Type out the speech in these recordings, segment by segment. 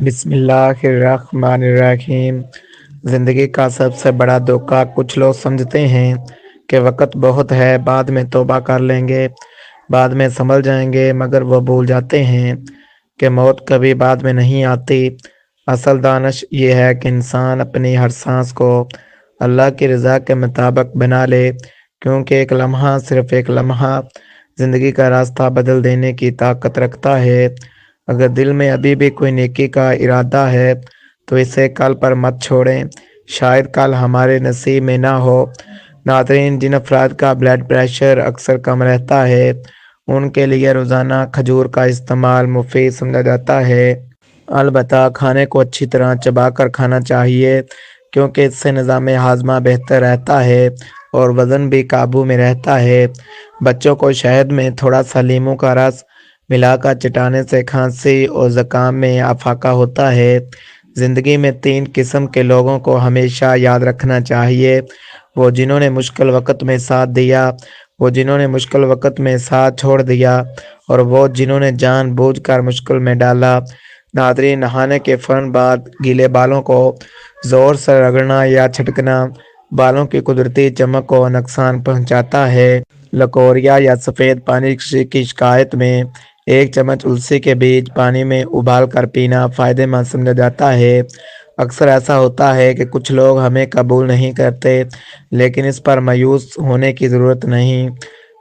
بسم اللہ الرحمن الرحیم۔ زندگی کا سب سے بڑا دھوکہ کچھ لوگ سمجھتے ہیں کہ وقت بہت ہے، بعد میں توبہ کر لیں گے، بعد میں سنبھل جائیں گے، مگر وہ بھول جاتے ہیں کہ موت کبھی بعد میں نہیں آتی۔ اصل دانش یہ ہے کہ انسان اپنی ہر سانس کو اللہ کی رضا کے مطابق بنا لے، کیونکہ ایک لمحہ، صرف ایک لمحہ، زندگی کا راستہ بدل دینے کی طاقت رکھتا ہے۔ اگر دل میں ابھی بھی کوئی نیکی کا ارادہ ہے تو اسے کل پر مت چھوڑیں، شاید کل ہمارے نصیب میں نہ ہو۔ ناظرین، جن افراد کا بلڈ پریشر اکثر کم رہتا ہے ان کے لیے روزانہ کھجور کا استعمال مفید سمجھا جاتا ہے۔ البتہ کھانے کو اچھی طرح چبا کر کھانا چاہیے، کیونکہ اس سے نظام ہاضمہ بہتر رہتا ہے اور وزن بھی قابو میں رہتا ہے۔ بچوں کو شہد میں تھوڑا سا لیموں کا رس ملا کر چٹانے سے کھانسی اور زکام میں افاقہ ہوتا ہے۔ زندگی میں 3 قسم کے لوگوں کو ہمیشہ یاد رکھنا چاہیے: وہ جنہوں نے مشکل وقت میں ساتھ دیا، وہ جنہوں نے مشکل وقت میں ساتھ چھوڑ دیا، اور وہ جنہوں نے جان بوجھ کر مشکل میں ڈالا۔ ناظرین، نہانے کے فوراً بعد گیلے بالوں کو زور سے رگڑنا یا چھٹکنا بالوں کی قدرتی چمک کو نقصان پہنچاتا ہے۔ لکوریا یا سفید پانی کی شکایت میں 1 چمچ السی کے بیج پانی میں ابال کر پینا فائدہ مند سمجھا جاتا ہے۔ اکثر ایسا ہوتا ہے کہ کچھ لوگ ہمیں قبول نہیں کرتے، لیکن اس پر مایوس ہونے کی ضرورت نہیں،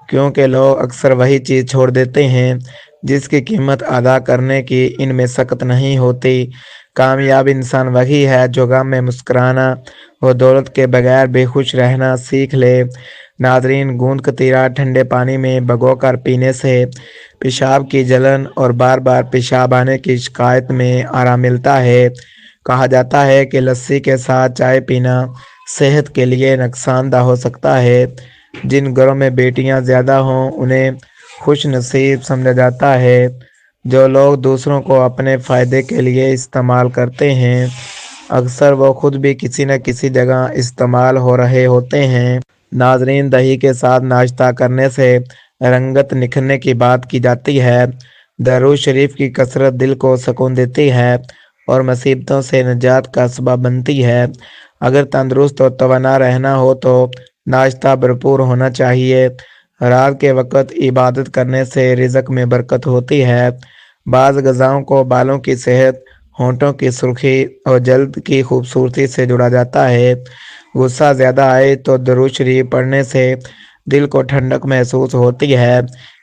کیونکہ لوگ اکثر وہی چیز چھوڑ دیتے ہیں جس کی قیمت ادا کرنے کی ان میں سخت نہیں ہوتی۔ کامیاب انسان وہی ہے جو غم میں مسکرانا اور دولت کے بغیر بے خوش رہنا سیکھ لے۔ ناظرین، گوند کتیرا ٹھنڈے پانی میں بھگو کر پینے سے پیشاب کی جلن اور بار بار پیشاب آنے کی شکایت میں آرام ملتا ہے۔ کہا جاتا ہے کہ لسی کے ساتھ چائے پینا صحت کے لیے نقصان دہ ہو سکتا ہے۔ جن گھروں میں بیٹیاں زیادہ ہوں انہیں خوش نصیب سمجھا جاتا ہے۔ جو لوگ دوسروں کو اپنے فائدے کے لیے استعمال کرتے ہیں، اکثر وہ خود بھی کسی نہ کسی جگہ استعمال ہو رہے ہوتے ہیں۔ ناظرین، دہی کے ساتھ ناشتہ کرنے سے رنگت نکھرنے کی بات کی جاتی ہے۔ درود شریف کی کثرت دل کو سکون دیتی ہے اور مصیبتوں سے نجات کا سبب بنتی ہے۔ اگر تندرست اور توانا رہنا ہو تو ناشتہ بھرپور ہونا چاہیے۔ رات کے وقت عبادت کرنے سے رزق میں برکت ہوتی ہے۔ بعض غذاؤں کو بالوں کی صحت، ہونٹوں کی سرخی اور جلد کی خوبصورتی سے جڑا جاتا ہے۔ غصہ زیادہ آئے تو درود شریف پڑھنے سے دل کو ٹھنڈک محسوس ہوتی ہے۔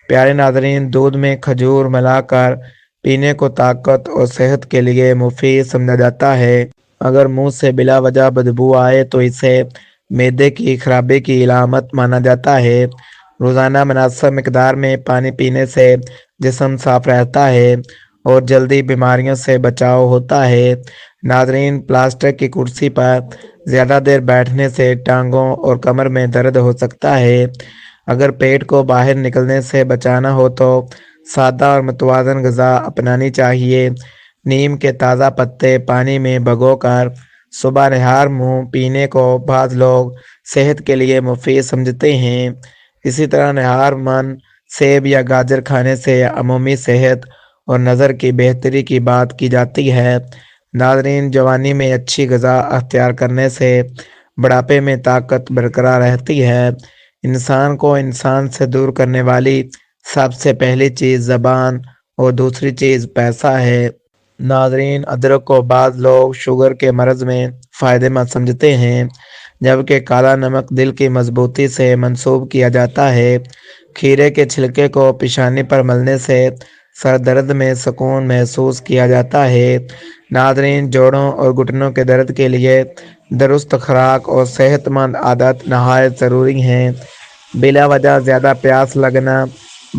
پیارے ناظرین، دودھ میں کھجور ملا کر پینے کو طاقت اور صحت کے لیے مفید سمجھا جاتا ہے۔ اگر منہ سے بلا وجہ بدبو آئے تو اسے معدے کی خرابی کی علامت مانا جاتا ہے۔ روزانہ مناسب مقدار میں پانی پینے سے جسم صاف رہتا ہے اور جلدی بیماریوں سے بچاؤ ہوتا ہے۔ ناظرین، پلاسٹک کی کرسی پر زیادہ دیر بیٹھنے سے ٹانگوں اور کمر میں درد ہو سکتا ہے۔ اگر پیٹ کو باہر نکلنے سے بچانا ہو تو سادہ اور متوازن غذا اپنانی چاہیے۔ نیم کے تازہ پتے پانی میں بھگو کر صبح نہار منہ پینے کو بعض لوگ صحت کے لیے مفید سمجھتے ہیں۔ اسی طرح نہار من سیب یا گاجر کھانے سے عمومی صحت اور نظر کی بہتری کی بات کی جاتی ہے۔ ناظرین، جوانی میں اچھی غذا اختیار کرنے سے بڑھاپے میں طاقت برقرار رہتی ہے۔ انسان کو انسان سے دور کرنے والی سب سے پہلی چیز زبان اور دوسری چیز پیسہ ہے۔ ناظرین، ادرک کو بعض لوگ شوگر کے مرض میں فائدہ مند سمجھتے ہیں، جبکہ کالا نمک دل کی مضبوطی سے منسوب کیا جاتا ہے۔ کھیرے کے چھلکے کو پیشانی پر ملنے سے سر درد میں سکون محسوس کیا جاتا ہے۔ ناظرین، جوڑوں اور گھٹنوں کے درد کے لیے درست خوراک اور صحت مند عادت نہایت ضروری ہیں۔ بلا وجہ زیادہ پیاس لگنا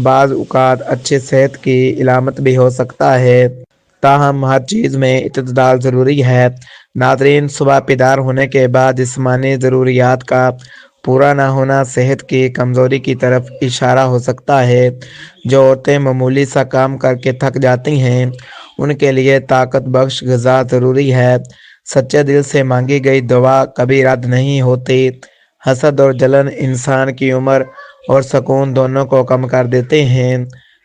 بعض اوقات اچھی صحت کی علامت بھی ہو سکتا ہے، تاہم ہر چیز میں اعتدال ضروری ہے۔ ناظرین، صبح بیدار ہونے کے بعد جسمانی ضروریات کا پورا نہ ہونا صحت کی کمزوری کی طرف اشارہ ہو سکتا ہے۔ جو عورتیں معمولی سا کام کر کے تھک جاتی ہیں ان کے لیے طاقت بخش غذا ضروری ہے۔ سچے دل سے مانگی گئی دعا کبھی رد نہیں ہوتی۔ حسد اور جلن انسان کی عمر اور سکون دونوں کو کم کر دیتے ہیں۔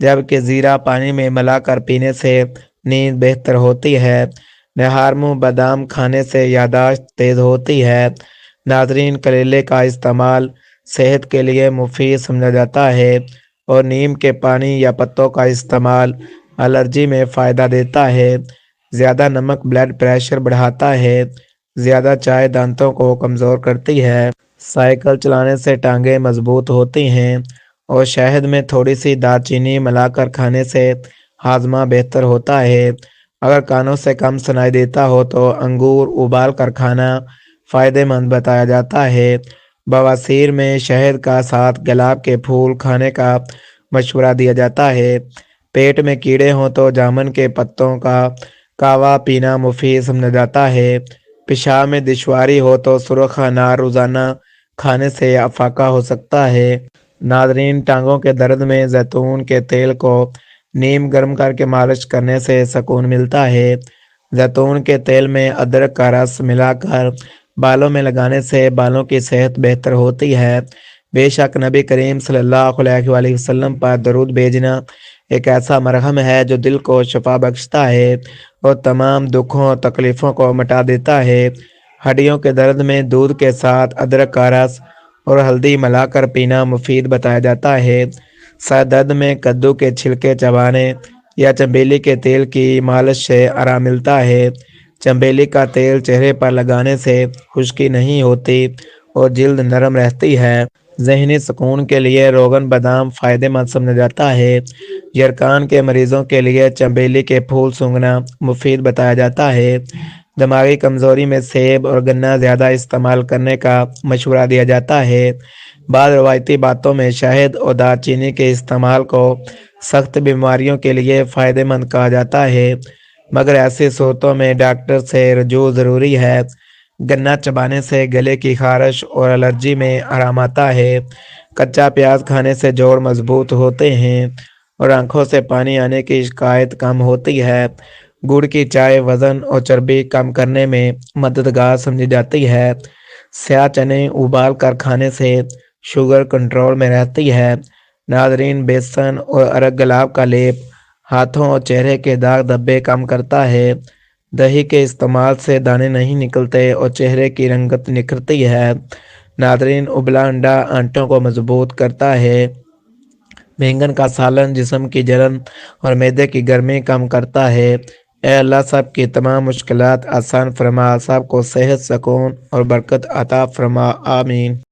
جبکہ زیرہ پانی میں ملا کر پینے سے نیند بہتر ہوتی ہے۔ نہارمو بادام کھانے سے یادداشت تیز ہوتی ہے۔ ناظرین، کریلے کا استعمال صحت کے لیے مفید سمجھا جاتا ہے اور نیم کے پانی یا پتوں کا استعمال الرجی میں فائدہ دیتا ہے۔ زیادہ نمک بلڈ پریشر بڑھاتا ہے۔ زیادہ چائے دانتوں کو کمزور کرتی ہے۔ سائیکل چلانے سے ٹانگیں مضبوط ہوتی ہیں اور شہد میں تھوڑی سی دار چینی ملا کر کھانے سے ہاضمہ بہتر ہوتا ہے۔ اگر کانوں سے کم سنائی دیتا ہو تو انگور ابال کر کھانا فائدہ مند بتایا جاتا ہے۔ بواسیر میں شہد کا ساتھ گلاب کے پھول کھانے کا مشورہ دیا جاتا ہے۔ پیٹ میں کیڑے ہوں تو جامن کے پتوں کا کہوہ پینا مفید سمجھا جاتا ہے۔ پیشاب میں دشواری ہو تو سرخ انار روزانہ کھانے سے افاقہ ہو سکتا ہے۔ ناظرین، ٹانگوں کے درد میں زیتون کے تیل کو نیم گرم کر کے مالش کرنے سے سکون ملتا ہے۔ زیتون کے تیل میں ادرک کا رس ملا کر بالوں میں لگانے سے بالوں کی صحت بہتر ہوتی ہے۔ بے شک نبی کریم صلی اللہ علیہ وآلہ وسلم پر درود بھیجنا ایک ایسا مرہم ہے جو دل کو شفا بخشتا ہے اور تمام دکھوں اور تکلیفوں کو مٹا دیتا ہے۔ ہڈیوں کے درد میں دودھ کے ساتھ ادرک کا رس اور ہلدی ملا کر پینا مفید بتایا جاتا ہے۔ سر درد میں کدو کے چھلکے چبانے یا چنبیلی کے تیل کی مالش سے آرام ملتا ہے۔ چنبیلی کا تیل چہرے پر لگانے سے خشکی نہیں ہوتی اور جلد نرم رہتی ہے۔ ذہنی سکون کے لیے روغن بادام فائدہ مند سمجھا جاتا ہے۔ یرقان کے مریضوں کے لیے چنبیلی کے پھول سونگھنا مفید بتایا جاتا ہے۔ دماغی کمزوری میں سیب اور گنا زیادہ استعمال کرنے کا مشورہ دیا جاتا ہے۔ بعض روایتی باتوں میں شہد اور دار چینی کے استعمال کو سخت بیماریوں کے لیے فائدہ مند کہا جاتا ہے، مگر ایسی صورتوں میں ڈاکٹر سے رجوع ضروری ہے۔ گنا چبانے سے گلے کی خارش اور الرجی میں آرام آتا ہے۔ کچا پیاز کھانے سے جوڑ مضبوط ہوتے ہیں اور آنکھوں سے پانی آنے کی شکایت کم ہوتی ہے۔ گڑ کی چائے وزن اور چربی کم کرنے میں مددگار سمجھی جاتی ہے۔ سیاہ چنے ابال کر کھانے سے شوگر کنٹرول میں رہتی ہے۔ ناظرین، بیسن اور ارگ گلاب کا لیپ ہاتھوں اور چہرے کے داغ دھبے کم کرتا ہے۔ دہی کے استعمال سے دانے نہیں نکلتے اور چہرے کی رنگت نکھرتی ہے۔ ناظرین، ابلا انڈا آنتوں کو مضبوط کرتا ہے۔ بینگن کا سالن جسم کی جلن اور معدے کی گرمی کم کرتا ہے۔ اے اللہ، سب کی تمام مشکلات آسان فرما، سب کو صحت، سکون اور برکت عطا فرما، آمین۔